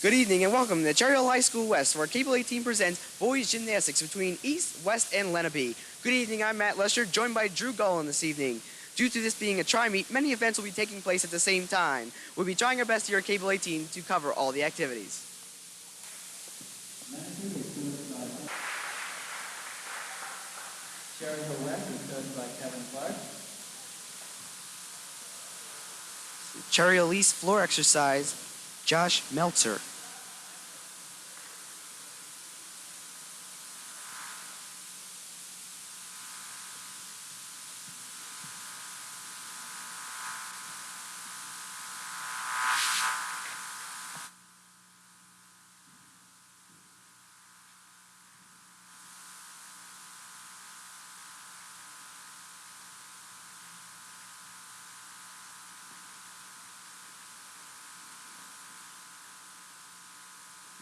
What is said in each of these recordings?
Good evening and welcome to Cherry Hill High School West, where Cable 18 presents Boys Gymnastics between East, West, and Lenape. Good evening, I'm Matt Lesher, joined by Drew Gullen this evening. Due to this being a tri-meet, many events will be taking place at the same time. We'll be trying our best here at Cable 18 to cover all the activities. Cherry Hill West is coached by Kevin Clark. Cherry Hill East floor exercise, Josh Meltzer.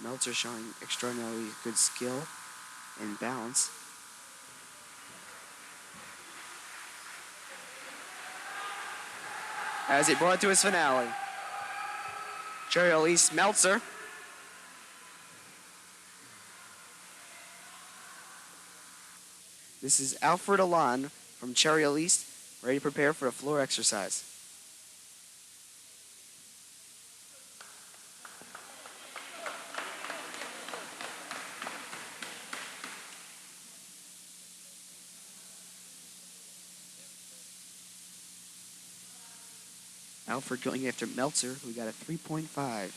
Meltzer showing extraordinarily good skill and balance. As he brought it to his finale. Cherry Hill East Meltzer. This is Alfred Alon from Cherry Hill East, ready to prepare for a floor exercise. Alfred going after Meltzer, who got a 3.5.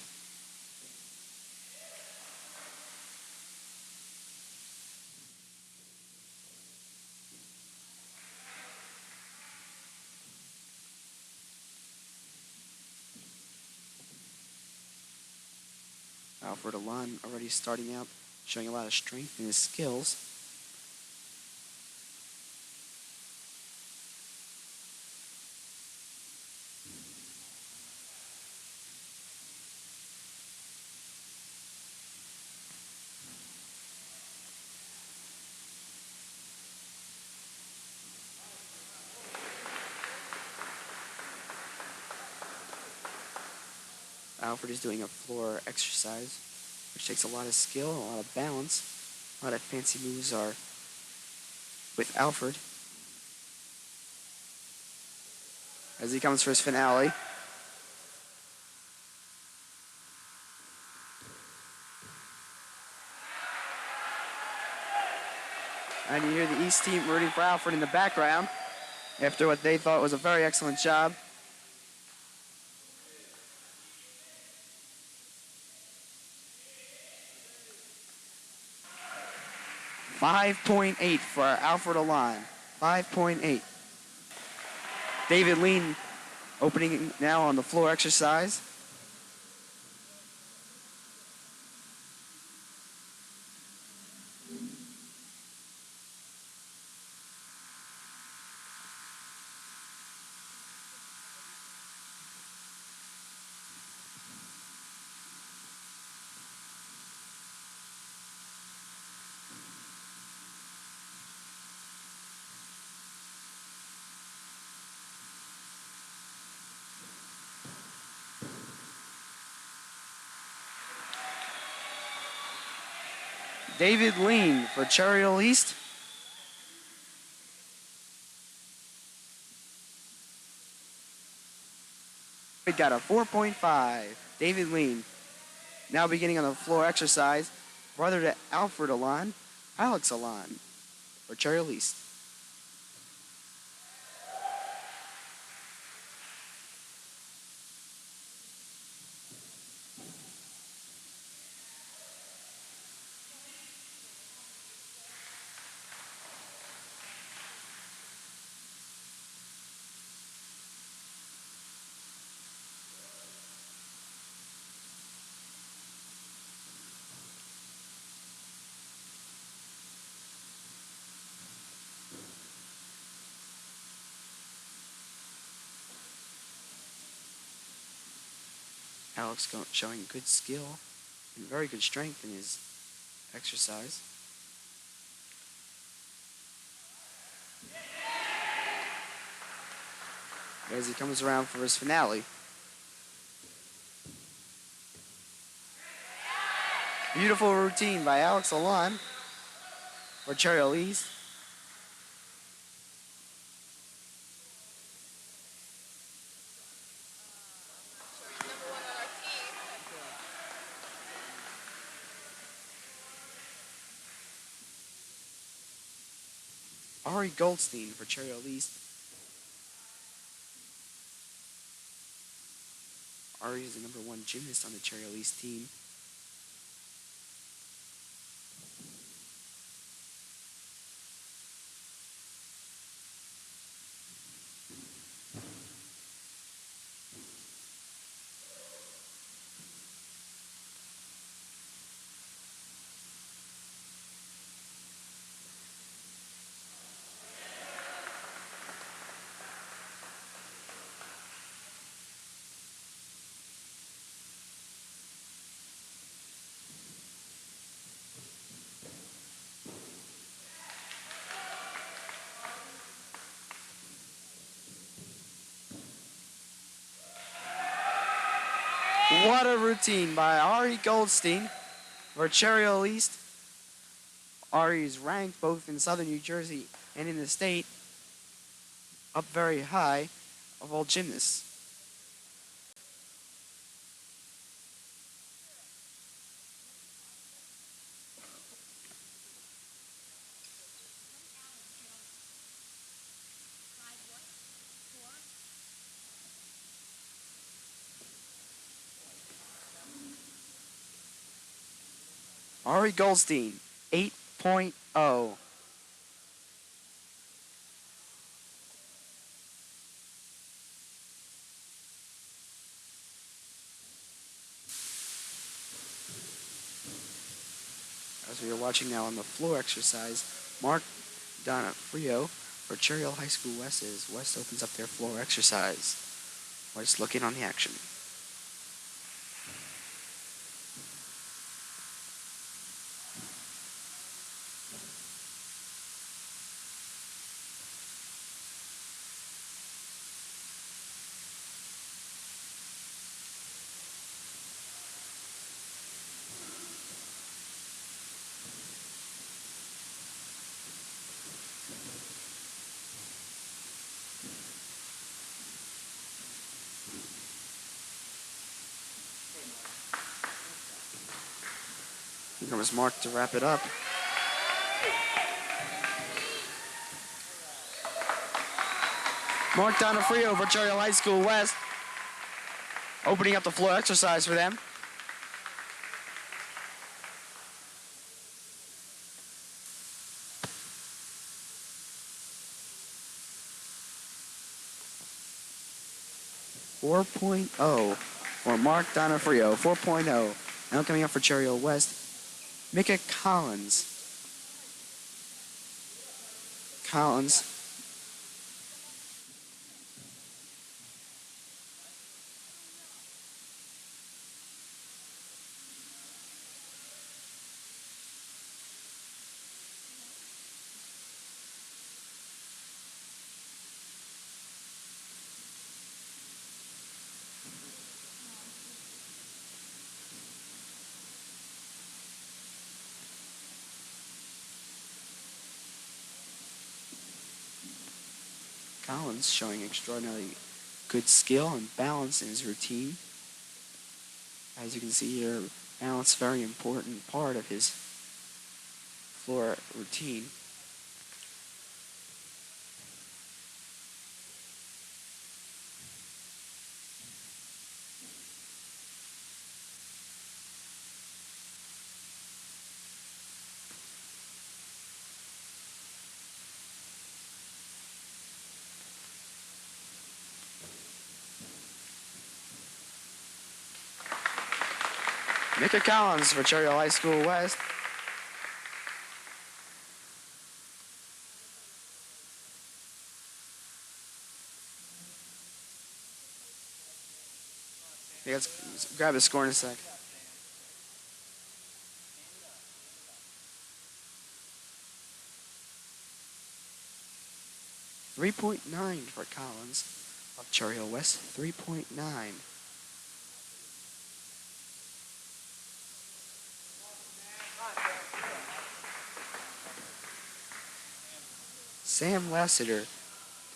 Alfred Alon already starting out, showing a lot of strength in his skills. Alfred is doing a floor exercise, which takes a lot of skill and a lot of balance. A lot of fancy moves are with Alfred. As he comes for his finale. And you hear the East team rooting for Alfred in the background after what they thought was a very excellent job. .8 for Alfred Alon. 5.8. David Lean opening now on the floor exercise. David Lean for Cherry Hill East. We got a 4.5. David Lean now beginning on the floor exercise. Brother to Alfred Alon, Alex Alon for Cherry Hill East. Alex showing good skill and very good strength in his exercise. As he comes around for his finale. Beautiful routine by Alex Alon for Cherry Hill East. Ari Goldstein for Cherry Hill East. Ari is the #1 gymnast on the Cherry Hill East team. What a routine by Ari Goldstein for Cherry Hill East. Ari is ranked both in Southern New Jersey and in the state up very high of all gymnasts. Ari Goldstein, 8.0. As we are watching now on the floor exercise, Mark Donofrio for Cherry Hill High School West as West opens up their floor exercise. Let's look in on the action. Here comes Mark to wrap it up. Mark Donofrio for Cherry Hill High School West, opening up the floor exercise for them. .0 for Mark Donofrio, 4.0. Now coming up for Cherry Hill West, Micah Collins. Collins showing extraordinarily good skill and balance in his routine. As you can see here, balance very important part of his floor routine. Micah Collins for Cherry Hill High School West. Let's grab his score in a sec. .9 for Collins of Cherry Hill West. 3.9. Sam Lassiter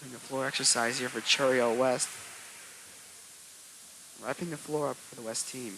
doing a floor exercise here for Chariot West. Wrapping the floor up for the West team.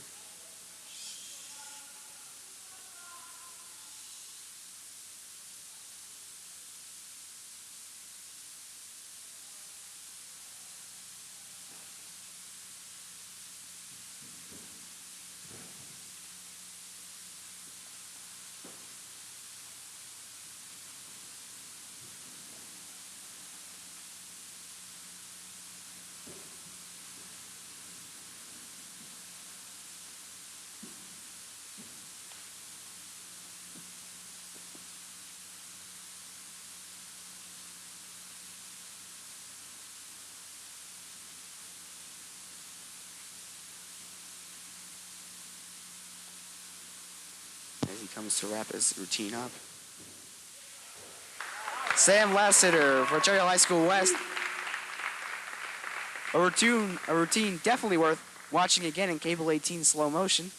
As he comes to wrap his routine up. Sam Lassiter for Chariot High School West. A routine definitely worth watching again in Cable 18 slow motion.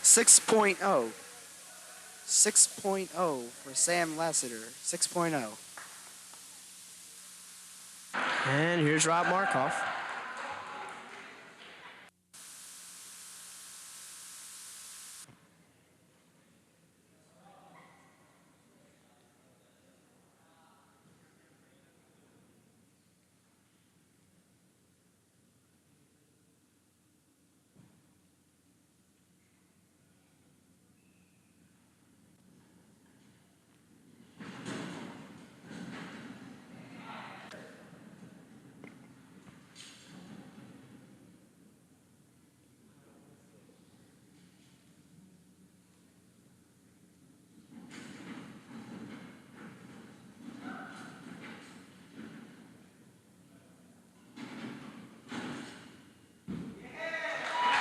Six point oh. 6.0 for Sam Lassiter. 6.0. And here's Rob Markoff.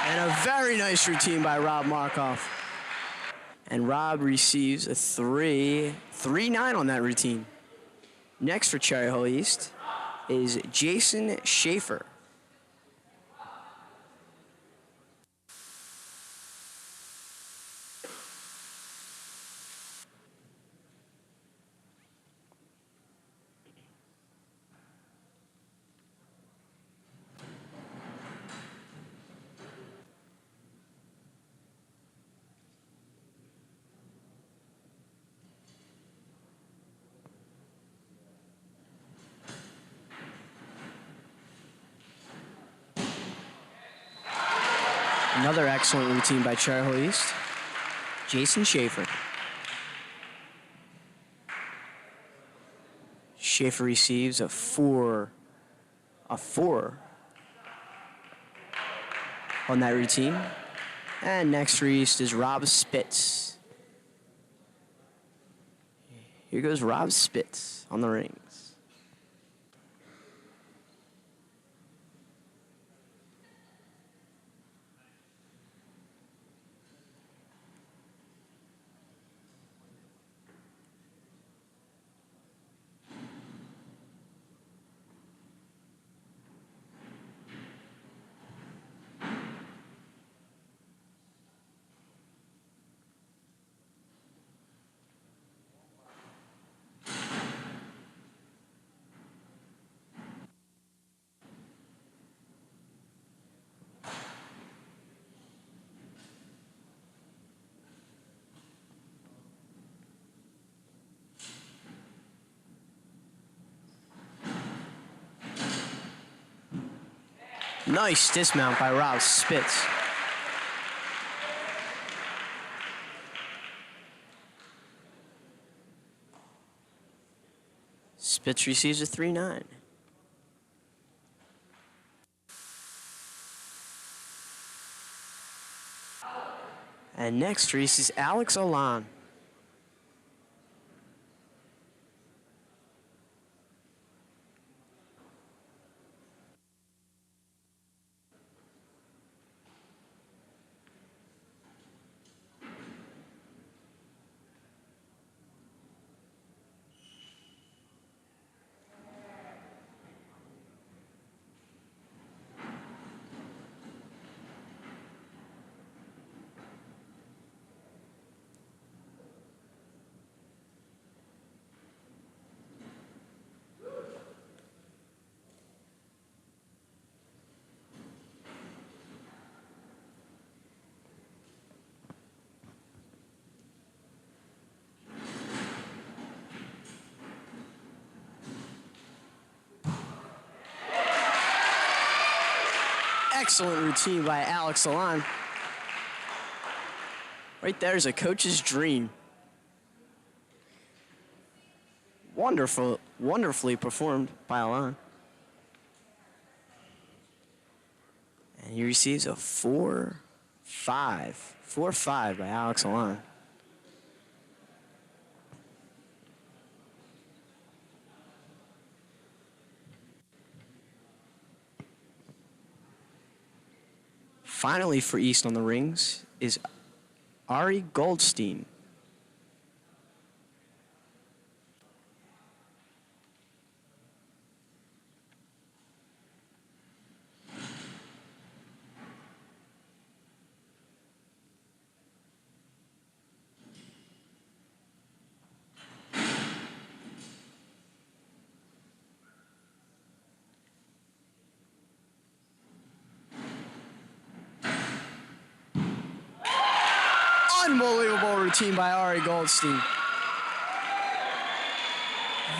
And a very nice routine by Rob Markoff. And Rob receives a 3.9 on that routine. Next for Cherry Hill East is Jason Schaefer. Another excellent routine by Cherry Hill East, Jason Schaefer. Schaefer receives a 4 on that routine. And next for East is Rob Spitz. Here goes Rob Spitz on the rings. Nice dismount by Rob Spitz. Spitz receives a 3.9. And next race is Alex Olan. excellent routine by Alex Alon. Right there's a coach's dream. Wonderfully performed by Alon. And he receives a 4-5. 4-5 by Alex Alon. Finally for East on the rings is Ari Goldstein. Unbelievable routine by Ari Goldstein.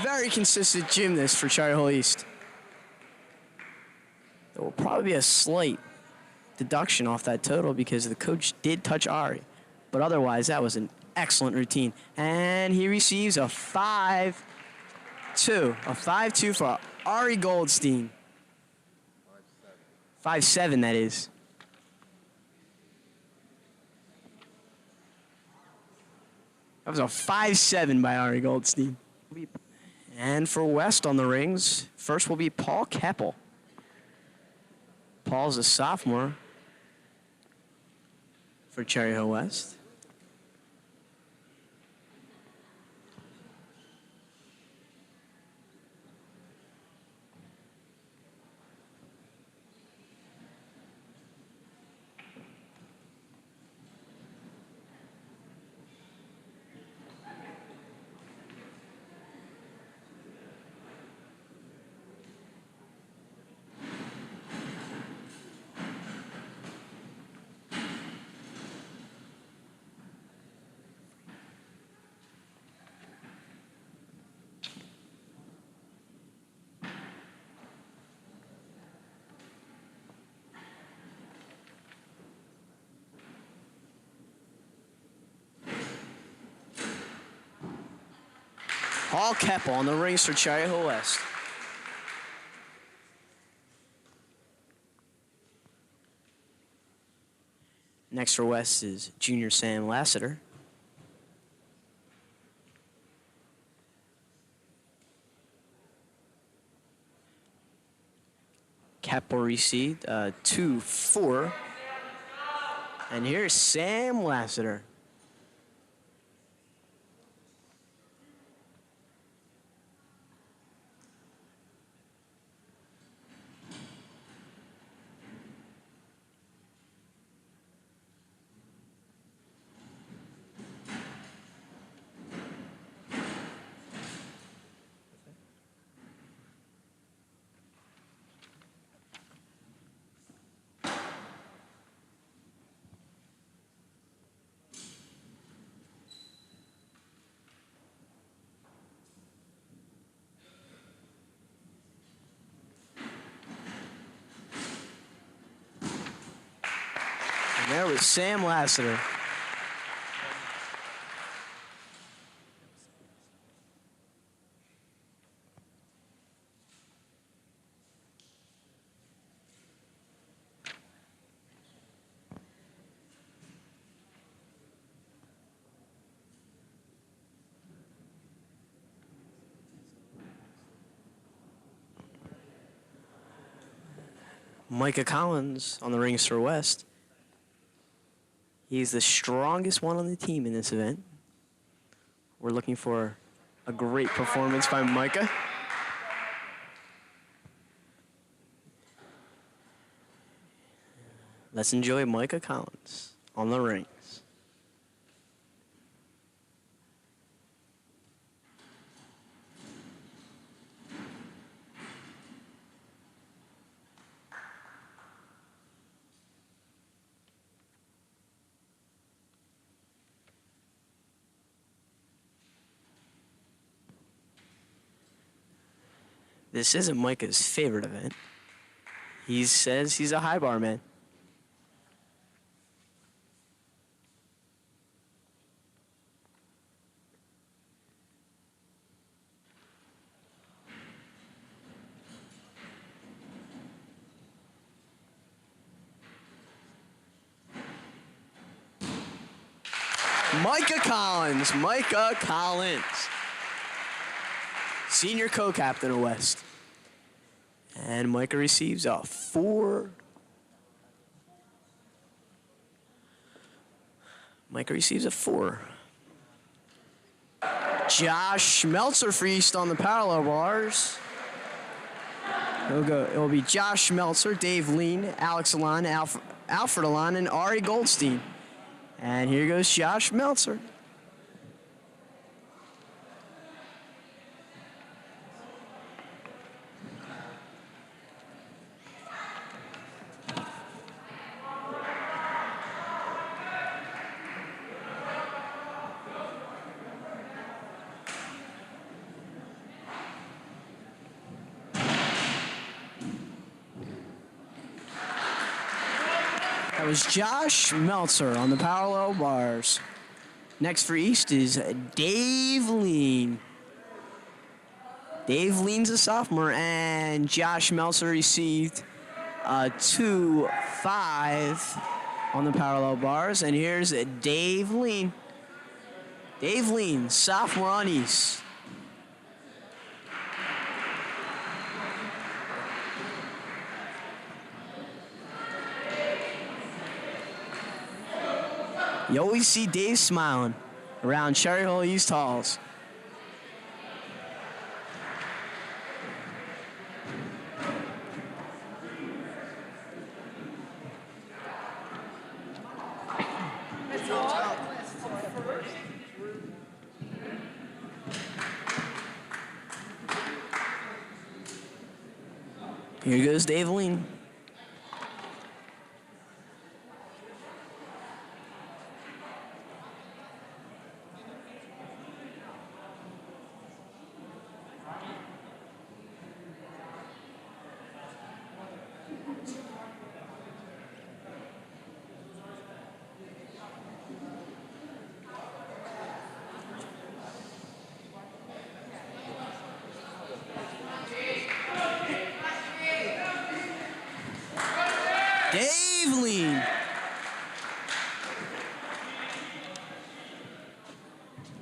Very consistent gymnast for Cherry Hill East. There will probably be a slight deduction off that total because the coach did touch Ari. But otherwise, that was an excellent routine. And he receives a 5-2. A 5-2 for Ari Goldstein. 5-7, that is. That was a 5-7 by Ari Goldstein. And for West on the rings, first will be Paul Keppel. Paul's a sophomore for Cherry Hill West. Paul Keppel on the rings for Cherry Hill West. Next for West is junior Sam Lassiter. Keppel received 2-4. And here's Sam Lassiter. And there was Sam Lassiter. Micah Collins on the rings for West. He's the strongest one on the team in this event. We're looking for a great performance by Micah. Let's enjoy Micah Collins on the rings. This isn't Micah's favorite event. He says he's a high bar man. Micah Collins. Senior co-captain of West. And Micah receives a 4. Micah receives a 4. Josh Meltzer for East on the parallel bars. It'll be Josh Meltzer, Dave Lean, Alex Alon, Alfred Alon, and Ari Goldstein. And here goes Josh Meltzer. That was Josh Meltzer on the parallel bars. Next for East is Dave Lean. Dave Lean's a sophomore, and Josh Meltzer received a 2-5 on the parallel bars. And here's Dave Lean. Dave Lean, sophomore on East. You always see Dave smiling around Cherry Hill East Halls. Here goes Dave Lean. Dave Lean.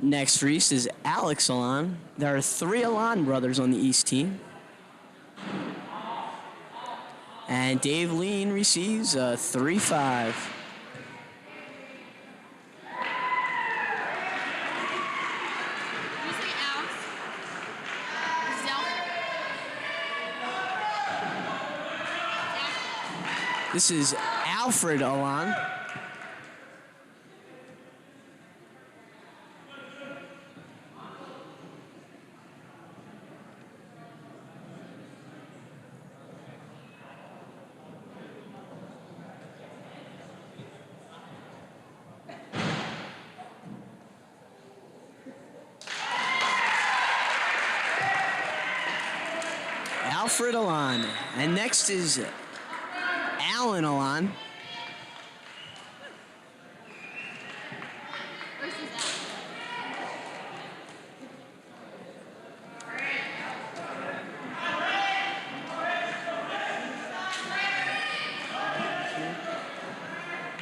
Next for East is Alex Alon. There are 3 Alon brothers on the East team. And Dave Lean receives a 3-5. This is Alfred Alon. Alfred Alon. And next is Alan Alon.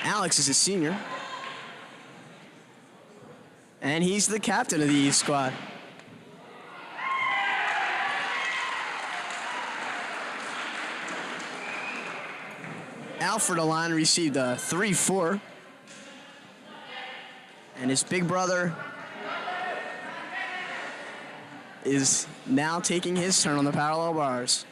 Alex is a senior. And he's the captain of the East squad. Alfred Alon received a 3-4. And his big brother is now taking his turn on the parallel bars.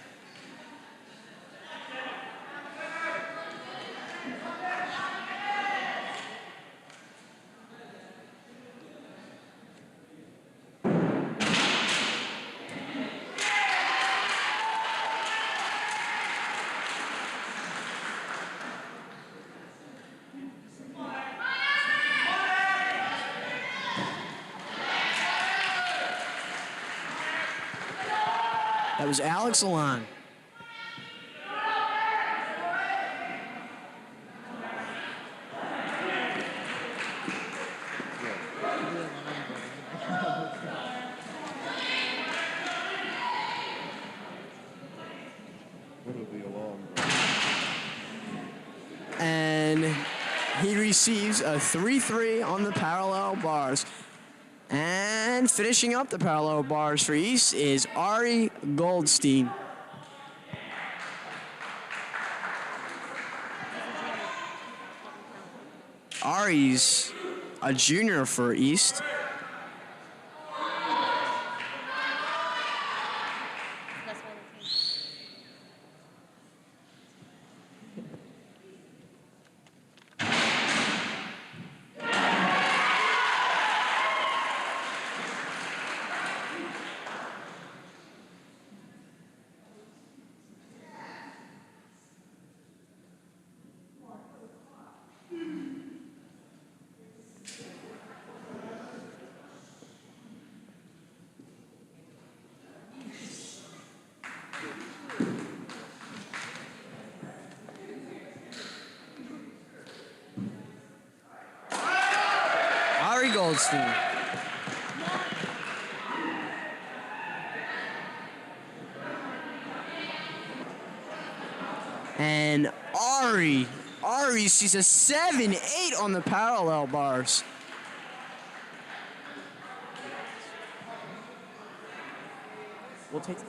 That was Alex Alon. receives a 3-3 on the parallel bars. And finishing up the parallel bars for East is Ari Goldstein. Ari's a junior for East. Ari Goldstein. And Ari sees a 7-8 on the parallel bars. We'll take it.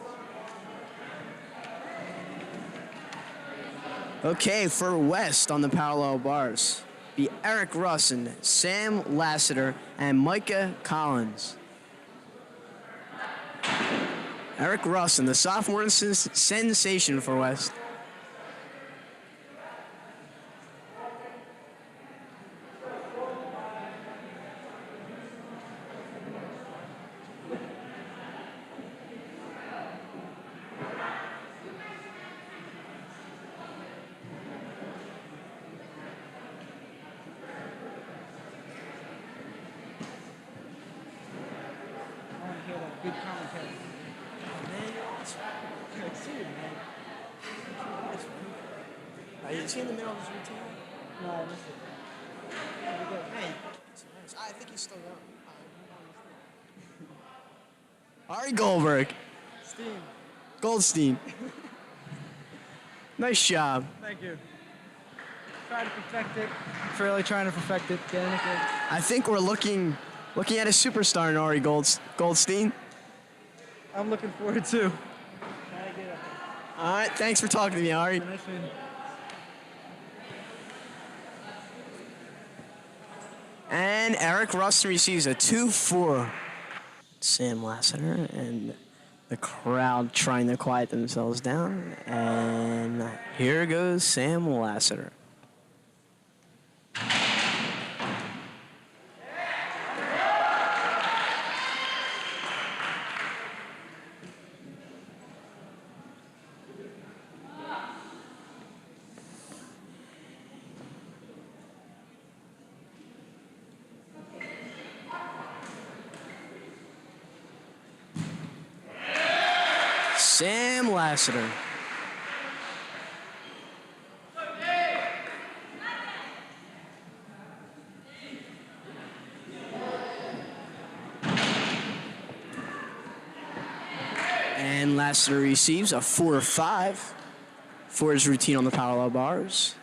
Okay, for West on the parallel bars, be Eric Russin, Sam Lassiter, and Micah Collins. Eric Russin, the sophomore sensation for West. I want to hear that good commentary. Are you seeing the middle of his routine? No, I missed it. Pretty good. Hey, I think he's still going. Ari Goldberg. Steam. Goldstein. Nice job. Thank you. Try to perfect it. Really trying to perfect it. Getting it good. I think we're looking at a superstar in Ari Goldstein. I'm looking forward to. All right, thanks for talking to me, Ari. Nice meeting. And Eric Rustin receives a 2-4. Sam Lassiter and the crowd trying to quiet themselves down. And here goes Sam Lassiter. Sam Lassiter. And Lassiter receives a 4-5 for his routine on the parallel bars.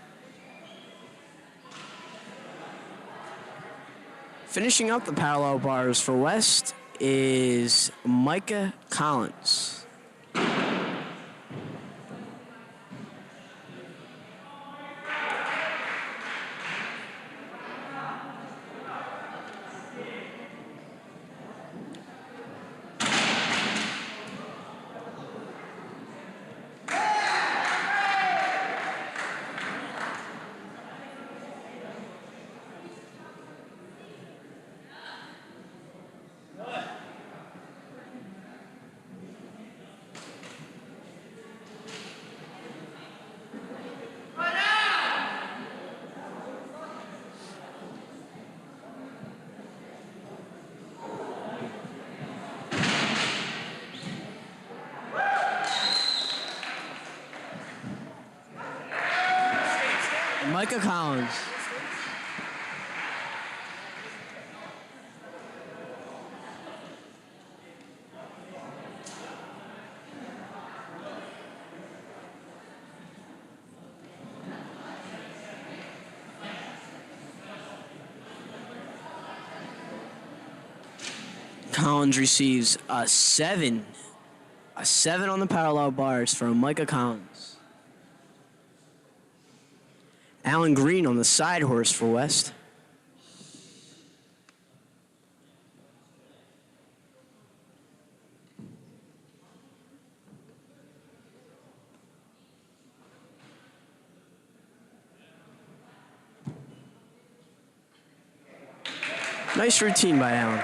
Finishing up the parallel bars for West is Micah Collins. Micah Collins. Collins receives a 7. A 7 on the parallel bars for Micah Collins. Alan Green on the side horse for West. Nice routine by Alan.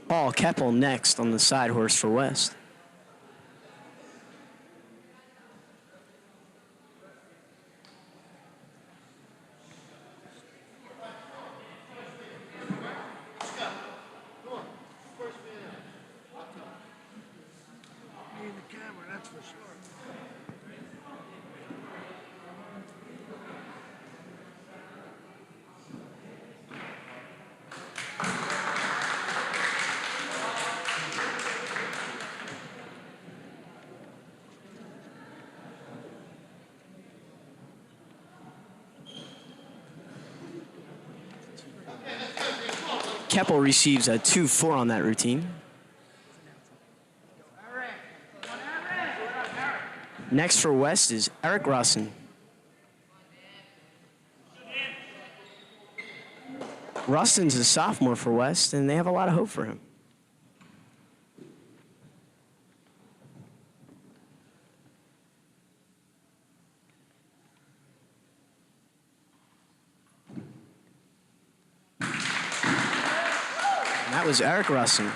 Paul Keppel next on the side horse for West. Need the camera, that's for sure. Keppel receives a 2-4 on that routine. Next for West is Eric Russin. Rustin's a sophomore for West, and they have a lot of hope for him. And that was Eric Russin.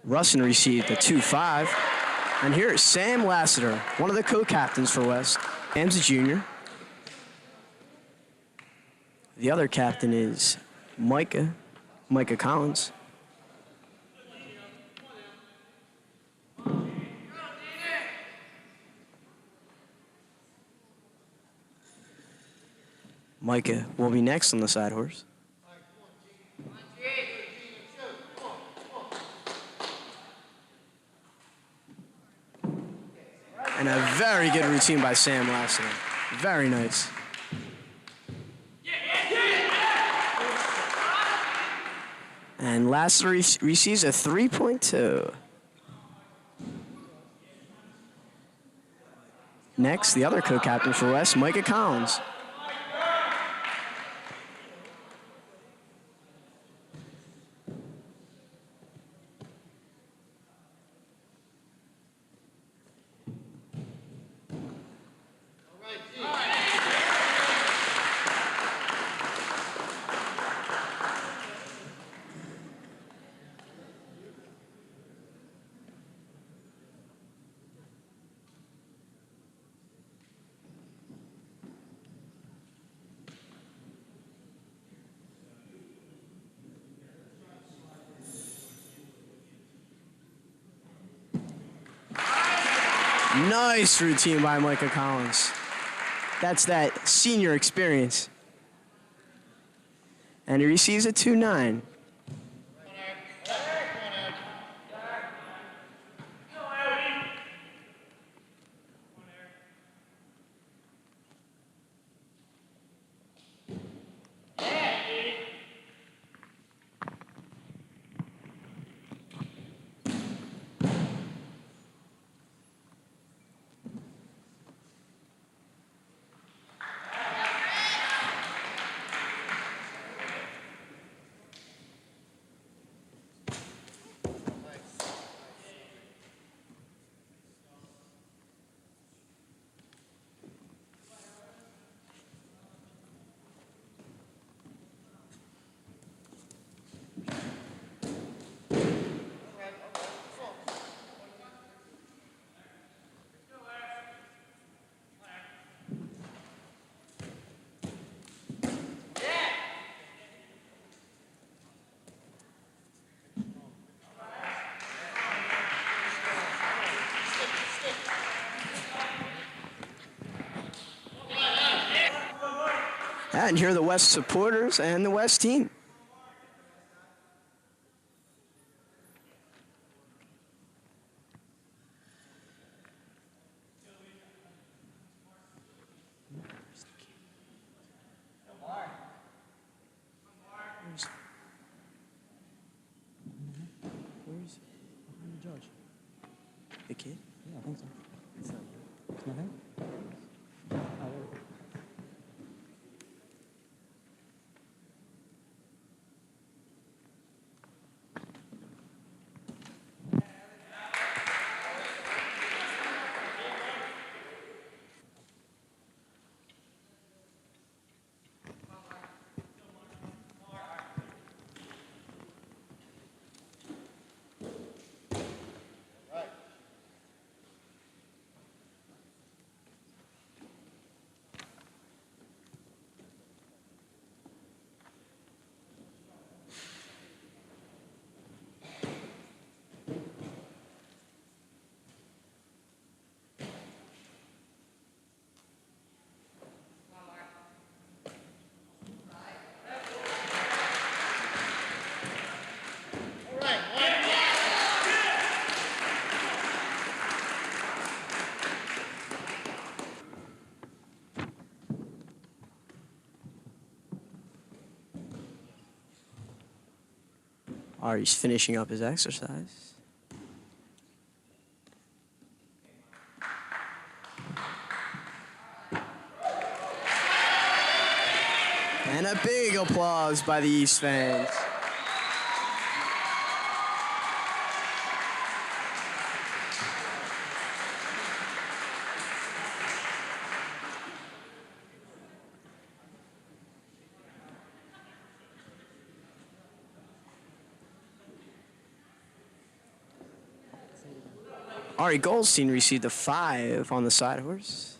Russin received a 2-5. And here is Sam Lassiter, one of the co-captains for West. Sam's a junior. The other captain is Micah Collins. Micah will be next on the side horse. And a very good routine by Sam Lassiter. Very nice. And Lassiter receives a 3.2. Next, the other co-captain for West, Micah Collins. Nice routine by Micah Collins. That's that senior experience. And he receives a 2-9. And here are the West supporters and the West team. Where's behind the judge? The kid? Yeah, I think so. It's nothing? Oh, there. Ari's finishing up his exercise. And a big applause by the East fans. Ari Goldstein received a 5 on the side horse.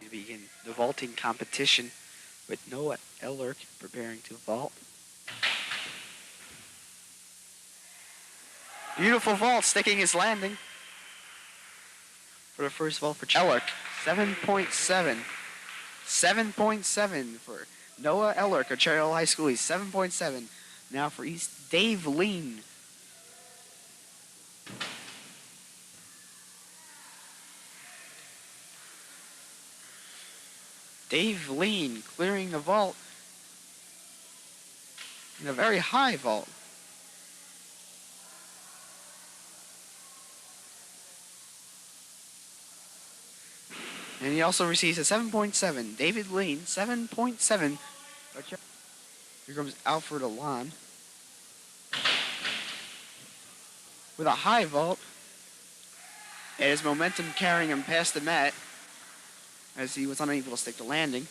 We begin the vaulting competition with Noah Ellerk preparing to vault. Beautiful vault, sticking his landing. For the first vault for Ellerk, 7.7. 7.7 for Noah Ellerk of Cherry Hill High School. He's 7.7. Now for East, Dave Lean. Dave Lean clearing the vault in a very high vault. And he also receives a 7.7. David Lean, 7.7. Here comes Alfred Alon with a high vault. And his momentum carrying him past the mat as he was unable to stick the landing.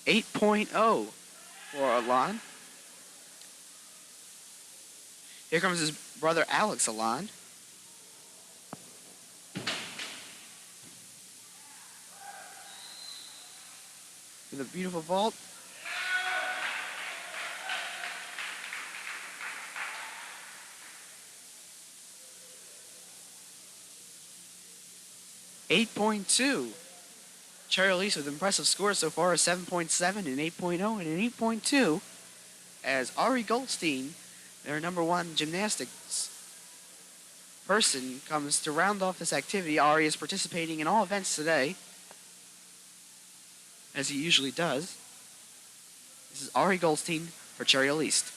.8 for Alon. Here comes his brother Alex Alon. With a beautiful vault. .82. Cherry Hill East with impressive scores so far, a 7.7, an 8.0, and an 8.2. As Ari Goldstein, their number one gymnastics person, comes to round off this activity. Ari is participating in all events today, as he usually does. This is Ari Goldstein for Cherry Hill East.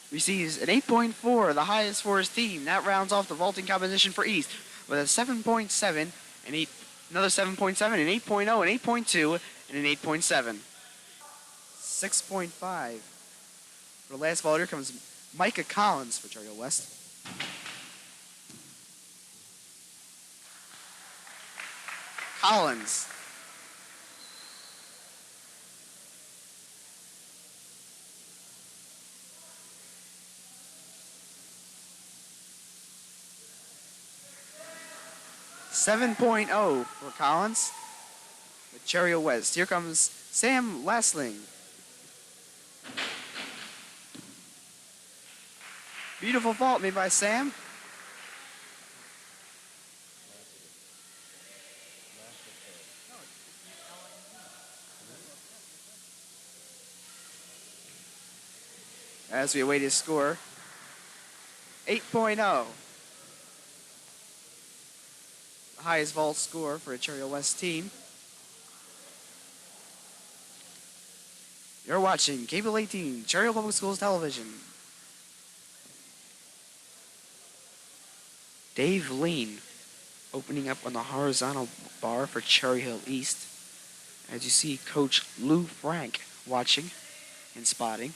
Receives an 8.4, the highest for his team. That rounds off the vaulting competition for East with a 7.7, another 7.7, an 8.0, an 8.2, and an 8.7. 6.5. For the last vault, here comes Micah Collins for Cherry Hill West. Collins. 7.0 for Collins with Cherry Hill West. Here comes Sam Lasling. Beautiful vault made by Sam. As we await his score, 8.0. The highest vault score for a Cherry Hill West team. You're watching Cable 18, Cherry Hill Public Schools Television. Dave Lean opening up on the horizontal bar for Cherry Hill East. As you see Coach Lou Frank watching and spotting.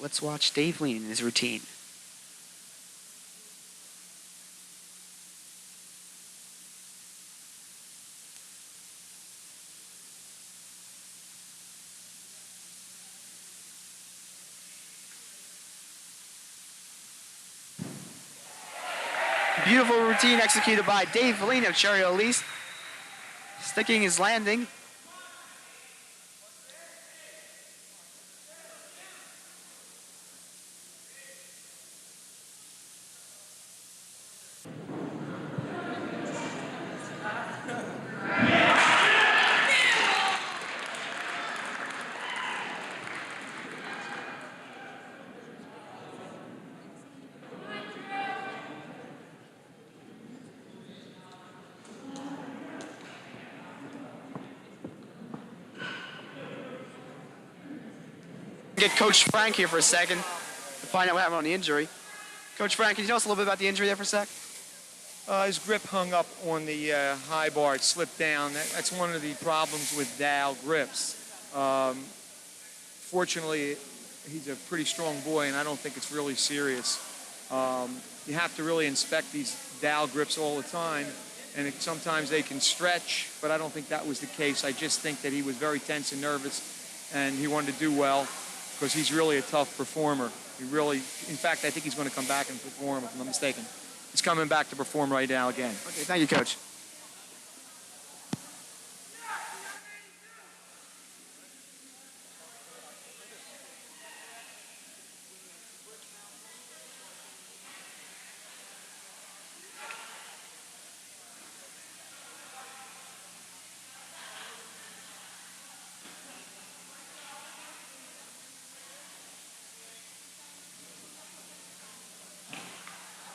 Let's watch Dave Lean in his routine. Beautiful routine executed by Dave Lean of Cherry Hill East. Sticking his landing. Get Coach Frank here for a second to find out what happened on the injury. Coach Frank, can you tell us a little bit about the injury there for a sec? His grip hung up on the high bar. It slipped down. That's one of the problems with Dow grips. Fortunately, he's a pretty strong boy, and I don't think it's really serious. You have to really inspect these Dow grips all the time, and sometimes they can stretch, but I don't think that was the case. I just think that he was very tense and nervous, and he wanted to do well because he's really a tough performer. In fact, I think he's going to come back and perform, if I'm not mistaken. He's coming back to perform right now again. Okay, thank you, Coach.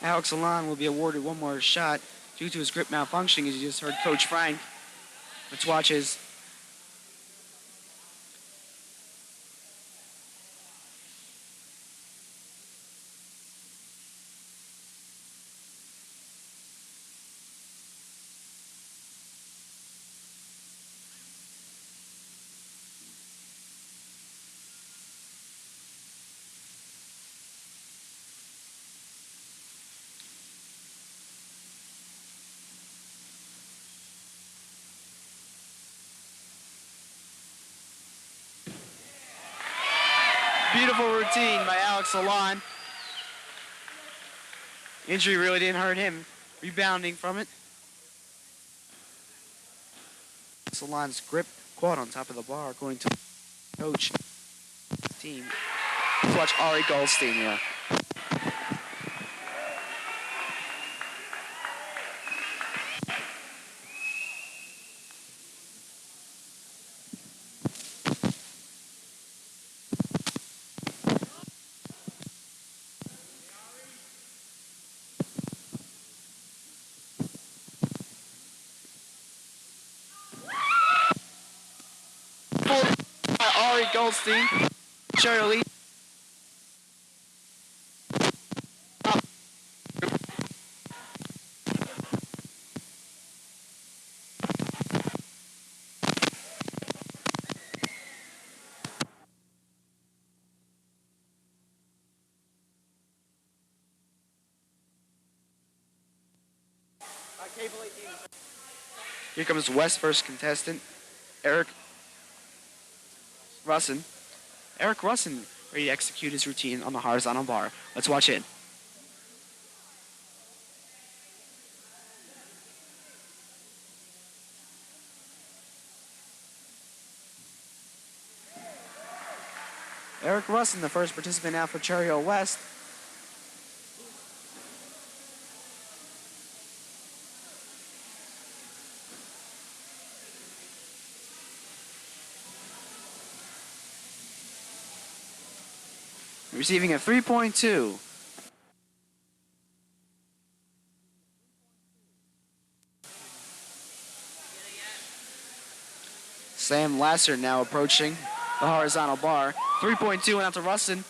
Alex Alon will be awarded one more shot due to his grip malfunctioning, as you just heard Coach Frank. Let's watch his. Beautiful routine by Alex Alon. Injury really didn't hurt him. Rebounding from it. Alex Alon's grip caught on top of the bar, according to coach team. Let's watch Ari Goldstein here. Ari Goldstein, Shirley. Here comes West first contestant, Eric Russin. Eric Russin ready to execute his routine on the horizontal bar. Let's watch it. Russin, the first participant out for Cherry Hill West. Receiving a 3.2. Sam Lasser now approaching the horizontal bar. 3.2 went out to Russin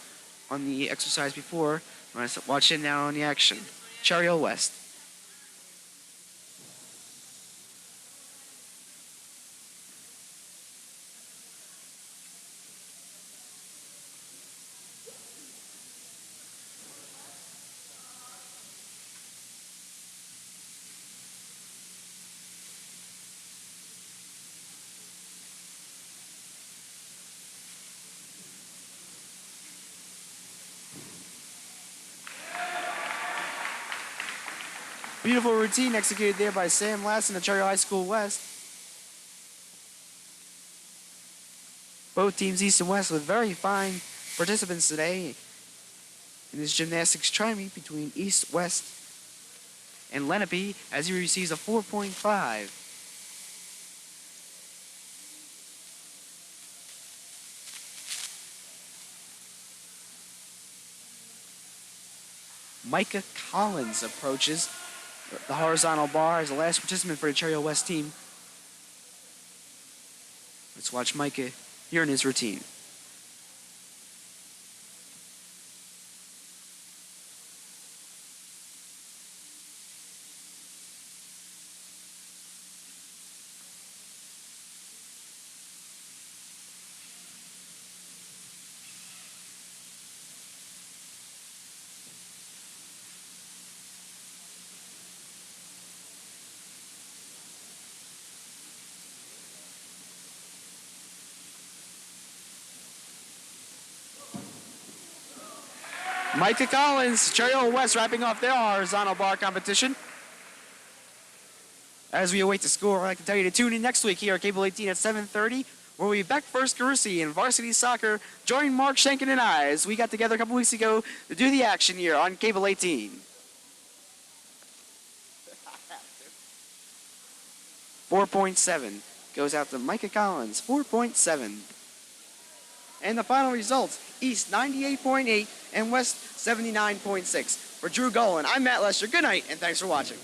on the exercise before. Watch it now on the action. Cherry Hill West. Beautiful routine executed there by Sam Lassen of Cherry Hill High School West. Both teams East and West with very fine participants today in this gymnastics tri-meet between East, West, and Lenape as he receives a 4.5. Micah Collins approaches the horizontal bar as the last participant for the Cherry Hill West team. Let's watch Micah here in his routine. Micah Collins, Cherry Hill West wrapping off their horizontal bar competition. As we await the score, I can tell you to tune in next week here at Cable 18 at 7:30, where we'll be back first Carusi in varsity soccer. Join Mark Shankin and I as we got together a couple weeks ago to do the action here on Cable 18. 4.7 goes out to Micah Collins, 4.7. And the final result, East 98.8 and West 79.6. For Drew Golan, I'm Matt Lester. Good night, and thanks for watching.